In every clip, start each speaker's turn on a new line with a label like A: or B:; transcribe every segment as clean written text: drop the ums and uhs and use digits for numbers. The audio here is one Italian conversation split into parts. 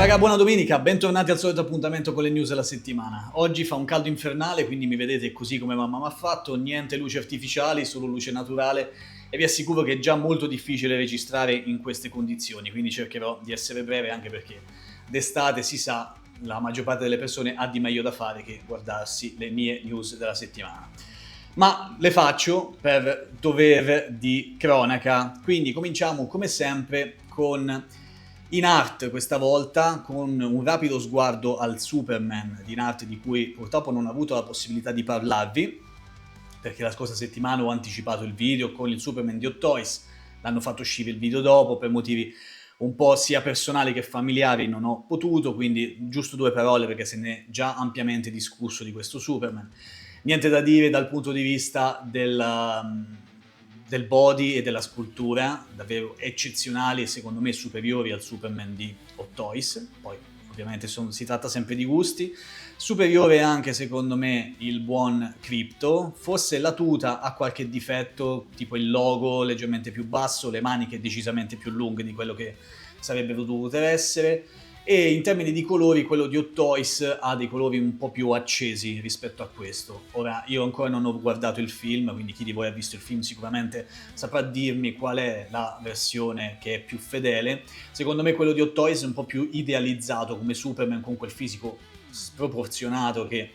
A: Raga, buona domenica, bentornati al solito appuntamento con le news della settimana. Oggi fa un caldo infernale, quindi mi vedete così come mamma mi ha fatto, niente luci artificiali, solo luce naturale e vi assicuro che è già molto difficile registrare in queste condizioni, quindi cercherò di essere breve anche perché d'estate si sa, la maggior parte delle persone ha di meglio da fare che guardarsi le mie news della settimana. Ma le faccio per dover di cronaca, quindi cominciamo come sempre con In Art questa volta, con un rapido sguardo al Superman di In Art di cui purtroppo non ho avuto la possibilità di parlarvi, perché la scorsa settimana ho anticipato il video con il Superman di Hot Toys, l'hanno fatto uscire il video dopo, per motivi un po' sia personali che familiari non ho potuto, quindi giusto due parole perché se ne è già ampiamente discusso di questo Superman. Niente da dire dal punto di vista del body e della scultura, davvero eccezionali e secondo me superiori al Superman di Hot Toys, poi ovviamente si tratta sempre di gusti. Superiore anche secondo me il buon Crypto, forse la tuta ha qualche difetto, tipo il logo leggermente più basso, le maniche decisamente più lunghe di quello che sarebbero dovute essere, e in termini di colori quello di Hot Toys ha dei colori un po' più accesi rispetto a questo. Ora io ancora non ho guardato il film, quindi chi di voi ha visto il film sicuramente saprà dirmi qual è la versione che è più fedele. Secondo me quello di Hot Toys è un po' più idealizzato come Superman con quel fisico sproporzionato che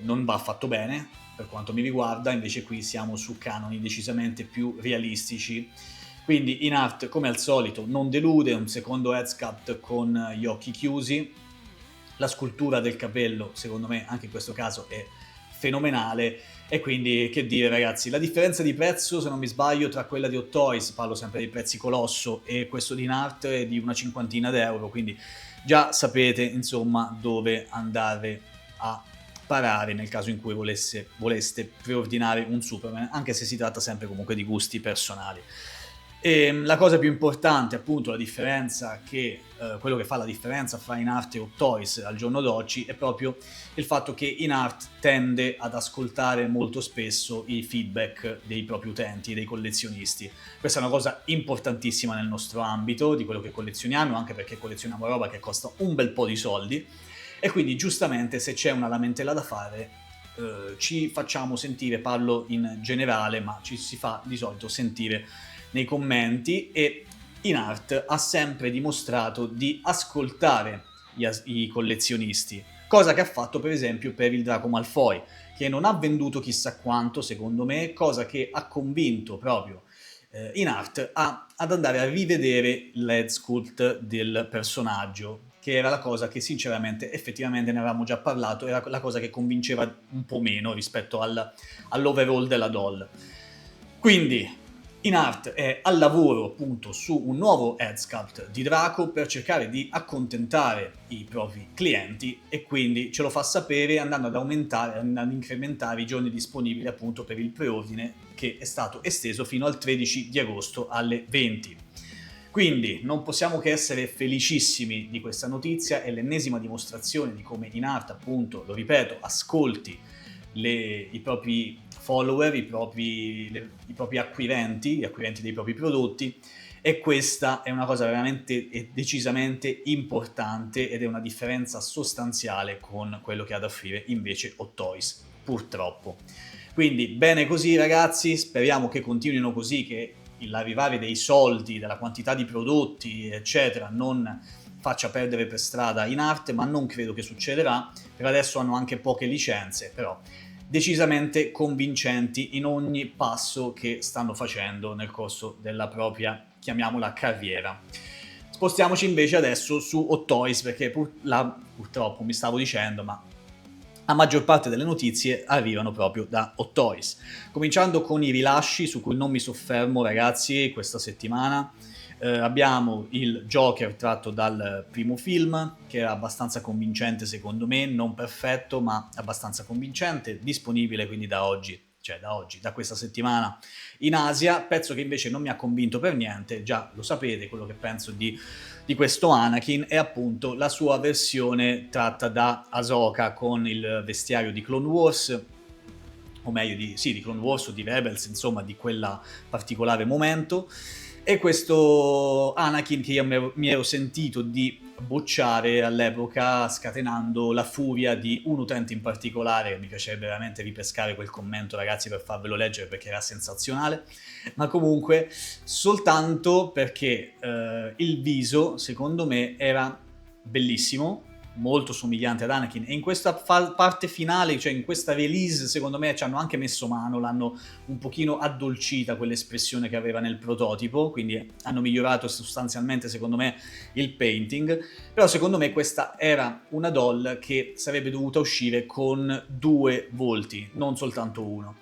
A: non va affatto bene per quanto mi riguarda, invece qui siamo su canoni decisamente più realistici. Quindi In Art, come al solito, non delude, un secondo head sculpt con gli occhi chiusi. La scultura del capello, secondo me, anche in questo caso è fenomenale. E quindi, che dire ragazzi, la differenza di prezzo, se non mi sbaglio, tra quella di Hot Toys, parlo sempre dei prezzi colosso, e questo di In Art è di una cinquantina d'euro, quindi già sapete, insomma, dove andare a parare nel caso in cui voleste preordinare un Superman, anche se si tratta sempre comunque di gusti personali. E la cosa più importante, appunto, la differenza quello che fa la differenza fra In Art e Hot Toys al giorno d'oggi è proprio il fatto che In Art tende ad ascoltare molto spesso i feedback dei propri utenti, dei collezionisti. Questa è una cosa importantissima nel nostro ambito, di quello che collezioniamo, anche perché collezioniamo roba che costa un bel po' di soldi, e quindi giustamente se c'è una lamentela da fare ci facciamo sentire, parlo in generale, ma ci si fa di solito sentire nei commenti, e In Art ha sempre dimostrato di ascoltare i collezionisti, cosa che ha fatto per esempio per il Draco Malfoy, che non ha venduto chissà quanto secondo me, cosa che ha convinto proprio In Art ad andare a rivedere l'head sculpt del personaggio, che era la cosa che sinceramente, effettivamente ne avevamo già parlato, era la cosa che convinceva un po' meno rispetto all'overall della doll. Quindi In Art è al lavoro appunto su un nuovo head sculpt di Draco per cercare di accontentare i propri clienti, e quindi ce lo fa sapere andando ad incrementare i giorni disponibili appunto per il preordine, che è stato esteso fino al 13 di agosto alle 20. Quindi non possiamo che essere felicissimi di questa notizia, è l'ennesima dimostrazione di come In Art, appunto, lo ripeto, ascolti i propri follower, i propri acquirenti, gli acquirenti dei propri prodotti, e questa è una cosa veramente e decisamente importante ed è una differenza sostanziale con quello che ha da offrire invece Hot Toys, purtroppo. Quindi bene così ragazzi, speriamo che continuino così, che l'arrivare dei soldi, della quantità di prodotti eccetera non faccia perdere per strada In Art, ma non credo che succederà. Per adesso hanno anche poche licenze, però decisamente convincenti in ogni passo che stanno facendo nel corso della propria, chiamiamola, carriera. Spostiamoci invece adesso su Hot Toys, perché purtroppo mi stavo dicendo, ma la maggior parte delle notizie arrivano proprio da Hot Toys. Cominciando con i rilasci, su cui non mi soffermo ragazzi questa settimana. Abbiamo il Joker tratto dal primo film, che era abbastanza convincente secondo me, non perfetto ma abbastanza convincente, disponibile quindi da questa settimana in Asia. Pezzo che invece non mi ha convinto per niente, già lo sapete quello che penso di questo Anakin, è appunto la sua versione tratta da Ahsoka con il vestiario di Clone Wars, o meglio di Clone Wars o di Rebels, insomma di quel particolare momento. E questo Anakin che io mi ero sentito di bocciare all'epoca, scatenando la furia di un utente in particolare. Mi piacerebbe veramente ripescare quel commento, ragazzi, per farvelo leggere perché era sensazionale, ma comunque soltanto perché il viso, secondo me, era bellissimo, molto somigliante ad Anakin, e in questa parte finale, cioè in questa release, secondo me ci hanno anche messo mano, l'hanno un pochino addolcita quell'espressione che aveva nel prototipo, quindi hanno migliorato sostanzialmente, secondo me, il painting. Però secondo me questa era una doll che sarebbe dovuta uscire con 2 volti, non soltanto uno,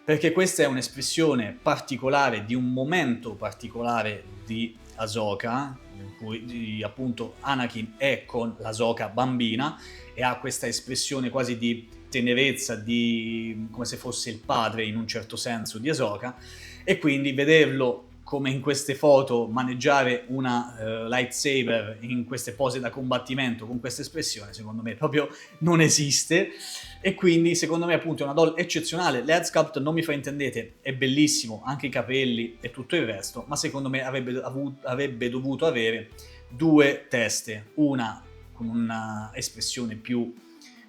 A: perché questa è un'espressione particolare di un momento particolare di Ahsoka, in cui appunto Anakin è con l'Ahsoka bambina e ha questa espressione quasi di tenerezza, come se fosse il padre in un certo senso di Ahsoka, e quindi vederlo come in queste foto maneggiare una lightsaber in queste pose da combattimento con questa espressione, secondo me proprio non esiste. E quindi secondo me appunto è una doll eccezionale. L'head sculpt, non mi fraintendete, è bellissimo, anche i capelli e tutto il resto, ma secondo me avrebbe dovuto avere 2 teste, una con una espressione più,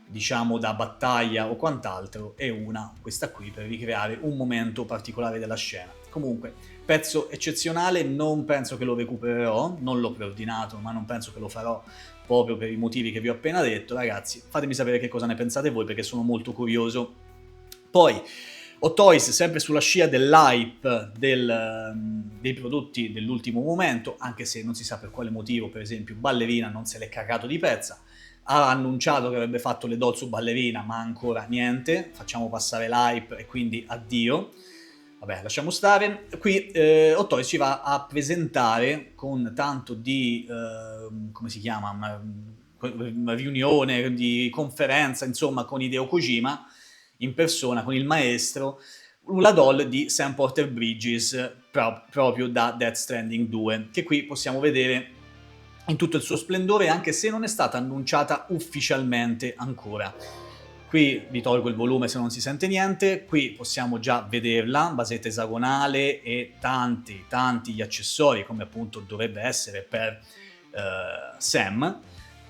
A: diciamo, da battaglia o quant'altro, e una, questa qui, per ricreare un momento particolare della scena. Comunque, pezzo eccezionale, non penso che lo recupererò, non l'ho preordinato, ma non penso che lo farò proprio per i motivi che vi ho appena detto. Ragazzi, fatemi sapere che cosa ne pensate voi, perché sono molto curioso. Poi, Hot Toys, sempre sulla scia dell'hype dei prodotti dell'ultimo momento, anche se non si sa per quale motivo, per esempio Ballerina non se l'è cagato di pezza, ha annunciato che avrebbe fatto le doll su Ballerina, ma ancora niente, facciamo passare l'hype e quindi addio. Vabbè, lasciamo stare. Qui Hot Toys ci va a presentare con tanto di, come si chiama, una riunione, di conferenza, insomma, con Hideo Kojima, in persona, con il maestro, la doll di Sam Porter Bridges, proprio da Death Stranding 2, che qui possiamo vedere in tutto il suo splendore, anche se non è stata annunciata ufficialmente ancora. Qui vi tolgo il volume se non si sente niente, qui possiamo già vederla, basetta esagonale e tanti gli accessori, come appunto dovrebbe essere per Sam.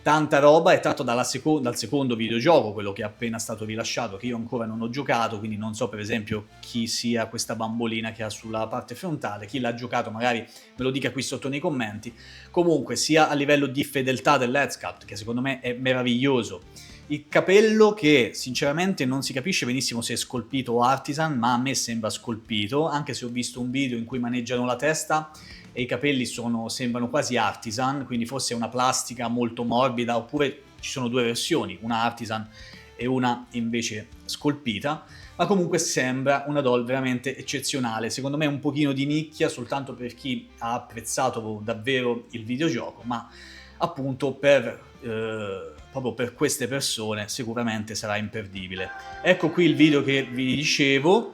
A: Tanta roba, è tratto dal secondo videogioco, quello che è appena stato rilasciato, che io ancora non ho giocato, quindi non so per esempio chi sia questa bambolina che ha sulla parte frontale. Chi l'ha giocato magari me lo dica qui sotto nei commenti. Comunque, sia a livello di fedeltà dell'head sculpt, che secondo me è meraviglioso, il capello che sinceramente non si capisce benissimo se è scolpito o artisan, ma a me sembra scolpito, anche se ho visto un video in cui maneggiano la testa e i capelli sembrano quasi artisan, quindi forse è una plastica molto morbida, oppure ci sono 2 versioni, una artisan e una invece scolpita, ma comunque sembra una doll veramente eccezionale. Secondo me è un pochino di nicchia soltanto per chi ha apprezzato davvero il videogioco, ma appunto proprio per queste persone sicuramente sarà imperdibile. Ecco qui il video che vi dicevo,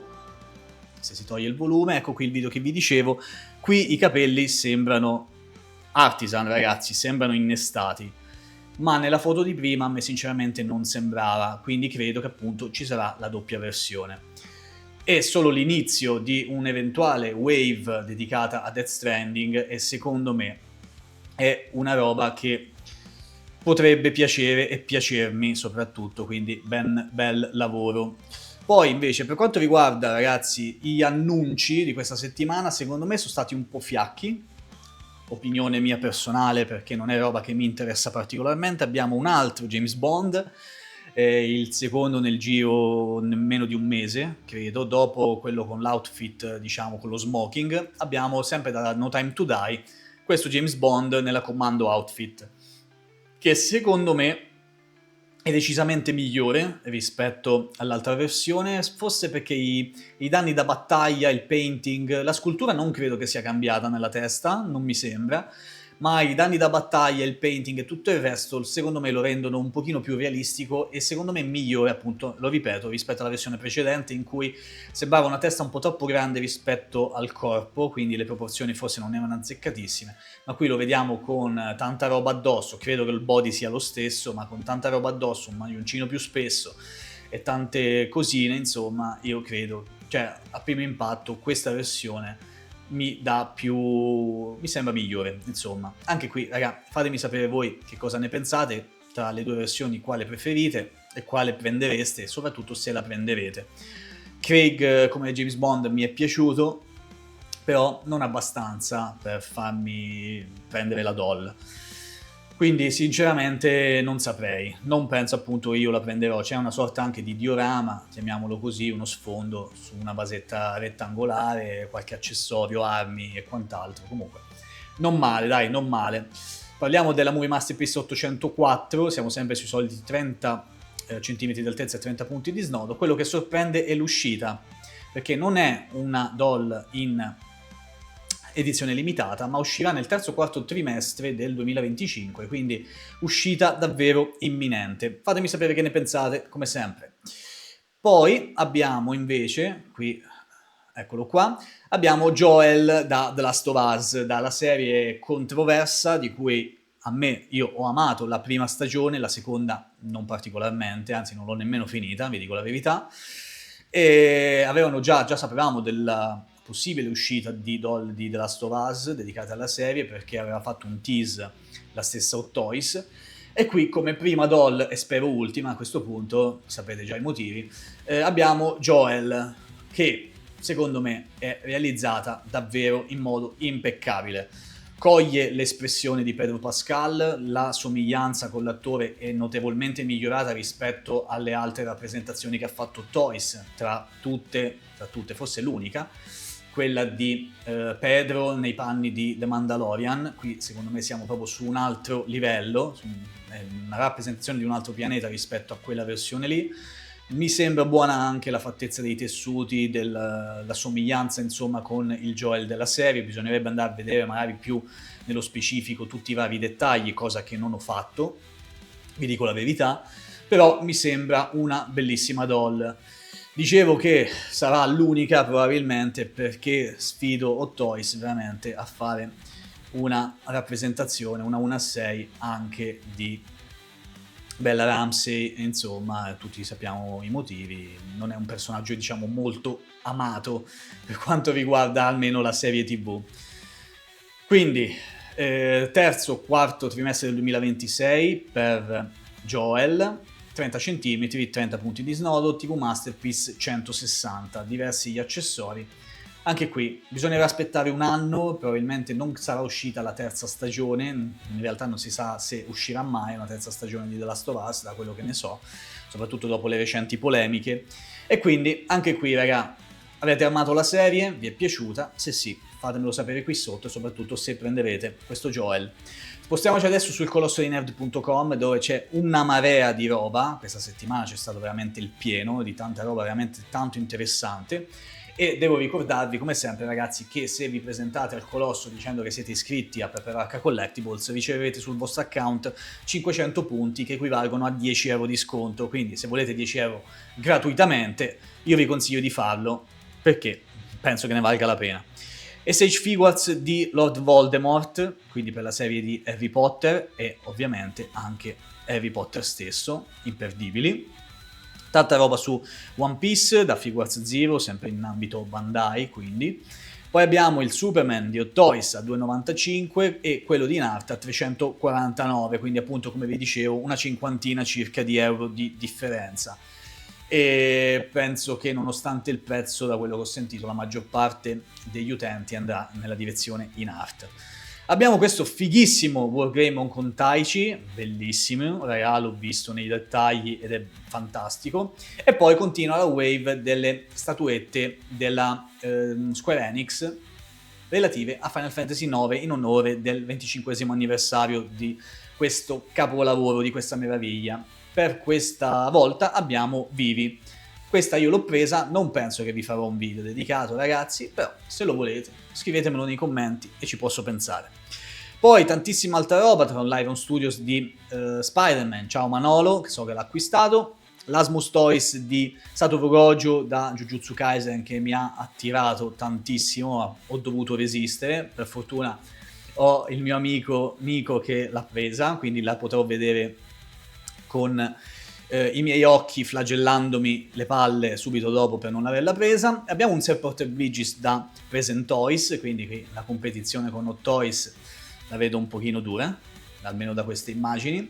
A: se si toglie il volume, ecco qui il video che vi dicevo. Qui i capelli sembrano artisan, ragazzi, sembrano innestati, ma nella foto di prima a me sinceramente non sembrava, quindi credo che appunto ci sarà la doppia versione. È solo l'inizio di un'eventuale wave dedicata a Death Stranding, e secondo me è una roba che potrebbe piacere e piacermi soprattutto, quindi bel lavoro. Poi invece per quanto riguarda, ragazzi, gli annunci di questa settimana, secondo me sono stati un po' fiacchi, opinione mia personale, perché non è roba che mi interessa particolarmente. Abbiamo un altro James Bond, il secondo nel giro nemmeno di un mese, credo, dopo quello con l'outfit, diciamo, con lo smoking. Abbiamo sempre da No Time to Die questo James Bond nella commando outfit, che secondo me è decisamente migliore rispetto all'altra versione, forse perché i danni da battaglia, il painting, la scultura non credo che sia cambiata nella testa, non mi sembra, ma i danni da battaglia, il painting e tutto il resto secondo me lo rendono un pochino più realistico, e secondo me migliore, appunto, lo ripeto, rispetto alla versione precedente in cui sembrava una testa un po' troppo grande rispetto al corpo, quindi le proporzioni forse non erano azzeccatissime, ma qui lo vediamo con tanta roba addosso. Credo che il body sia lo stesso, ma con tanta roba addosso, un maglioncino più spesso e tante cosine, insomma, io credo, cioè a primo impatto questa versione mi sembra migliore, insomma. Anche qui, raga, fatemi sapere voi che cosa ne pensate, tra le due versioni quale preferite e quale prendereste, e soprattutto se la prenderete. Craig come James Bond mi è piaciuto, però non abbastanza per farmi prendere la doll. Quindi sinceramente non saprei, non penso appunto io la prenderò, c'è una sorta anche di diorama, chiamiamolo così, uno sfondo su una basetta rettangolare, qualche accessorio, armi e quant'altro, comunque non male, dai, non male. Parliamo della Movie Masterpiece 804, siamo sempre sui soliti 30 cm di altezza e 30 punti di snodo. Quello che sorprende è l'uscita, perché non è una doll in edizione limitata, ma uscirà nel terzo quarto trimestre del 2025, quindi uscita davvero imminente. Fatemi sapere che ne pensate, come sempre. Poi abbiamo invece, qui, eccolo qua, abbiamo Joel da The Last of Us, dalla serie controversa di cui io ho amato la prima stagione, la seconda non particolarmente, anzi non l'ho nemmeno finita, vi dico la verità. E avevano già sapevamo della possibile uscita di doll di The Last of Us dedicata alla serie, perché aveva fatto un tease la stessa Hot Toys, e qui come prima doll, e spero ultima a questo punto, sapete già i motivi, abbiamo Joel, che secondo me è realizzata davvero in modo impeccabile. Coglie l'espressione di Pedro Pascal, la somiglianza con l'attore è notevolmente migliorata rispetto alle altre rappresentazioni che ha fatto Toys, tra tutte forse l'unica, quella di Pedro nei panni di The Mandalorian. Qui secondo me siamo proprio su un altro livello, una rappresentazione di un altro pianeta rispetto a quella versione lì. Mi sembra buona anche la fattezza dei tessuti, la somiglianza insomma con il Joel della serie. Bisognerebbe andare a vedere magari più nello specifico tutti i vari dettagli, cosa che non ho fatto, vi dico la verità, però mi sembra una bellissima doll. Dicevo che sarà l'unica probabilmente, perché sfido Hot Toys veramente a fare una rappresentazione, una 1/6 anche di Bella Ramsey, insomma, tutti sappiamo i motivi, non è un personaggio diciamo molto amato per quanto riguarda almeno la serie TV. Quindi terzo, quarto trimestre del 2026 per Joel, 30 cm, 30 punti di snodo, TV Masterpiece 160, diversi gli accessori. Anche qui bisognerà aspettare un anno, probabilmente non sarà uscita la terza stagione, in realtà non si sa se uscirà mai una terza stagione di The Last of Us, da quello che ne so, soprattutto dopo le recenti polemiche. E quindi anche qui, raga, avete amato la serie? Vi è piaciuta? Se sì, fatemelo sapere qui sotto, e soprattutto se prenderete questo Joel. Spostiamoci adesso sul colossodinerd.com, dove c'è una marea di roba. Questa settimana c'è stato veramente il pieno di tanta roba veramente tanto interessante. E devo ricordarvi, come sempre ragazzi, che se vi presentate al Colosso dicendo che siete iscritti a PepeRH Collectibles, riceverete sul vostro account 500 punti che equivalgono a 10 euro di sconto. Quindi se volete 10 euro gratuitamente, io vi consiglio di farlo, perché penso che ne valga la pena. Sage Figures di Lord Voldemort, quindi per la serie di Harry Potter, e ovviamente anche Harry Potter stesso, imperdibili. Tanta roba su One Piece da Figures Zero, sempre in ambito Bandai, quindi. Poi abbiamo il Superman di Hot Toys a 2,95 e quello di Nart a 349, quindi appunto come vi dicevo una cinquantina circa di euro di differenza. E penso che nonostante il prezzo, da quello che ho sentito, la maggior parte degli utenti andrà nella direzione in art. Abbiamo questo fighissimo Wargreymon con Taichi, bellissimo, raga, l'ho visto nei dettagli ed è fantastico. E poi continua la wave delle statuette della Square Enix relative a Final Fantasy IX in onore del 25esimo anniversario di questo capolavoro, di questa meraviglia. Per questa volta abbiamo Vivi. Questa io l'ho presa, non penso che vi farò un video dedicato ragazzi, però se lo volete scrivetemelo nei commenti e ci posso pensare. Poi tantissima altra roba, tra l'Iron Studios di Spider-Man, ciao Manolo, che so che l'ha acquistato, l'Asmus Toys di Satoru Gojo da Jujutsu Kaisen, che mi ha attirato tantissimo, ho dovuto resistere, per fortuna ho il mio amico Nico che l'ha presa, quindi la potrò vedere con i miei occhi flagellandomi le palle subito dopo per non averla presa. Abbiamo un Sir Porter Bridges da Present Toys, quindi qui la competizione con Hot Toys la vedo un pochino dura, almeno da queste immagini.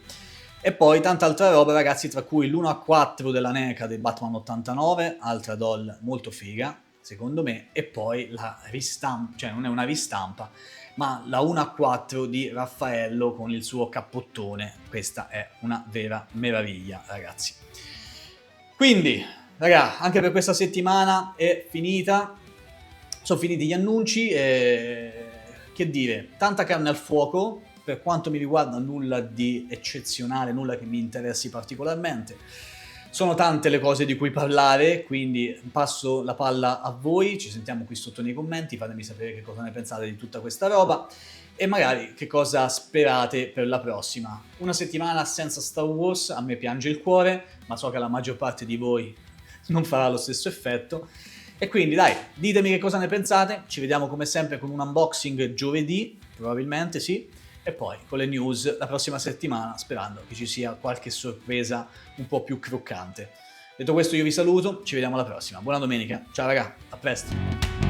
A: E poi tanta altra roba, ragazzi, tra cui l'1/4 della NECA del Batman 89, altra doll molto figa, secondo me, e poi la ristampa, cioè non è una ristampa, ma la 1/4 di Raffaello con il suo cappottone. Questa è una vera meraviglia, ragazzi. Quindi, raga, anche per questa settimana è finita. Sono finiti gli annunci e che dire, tanta carne al fuoco. Per quanto mi riguarda nulla di eccezionale, nulla che mi interessi particolarmente. Sono tante le cose di cui parlare, quindi passo la palla a voi, ci sentiamo qui sotto nei commenti, fatemi sapere che cosa ne pensate di tutta questa roba e magari che cosa sperate per la prossima. Una settimana senza Star Wars, a me piange il cuore, ma so che la maggior parte di voi non farà lo stesso effetto. E quindi dai, ditemi che cosa ne pensate, ci vediamo come sempre con un unboxing giovedì, probabilmente sì, e poi con le news la prossima settimana, sperando che ci sia qualche sorpresa un po' più croccante. Detto questo io vi saluto, ci vediamo alla prossima, buona domenica, ciao raga, a presto!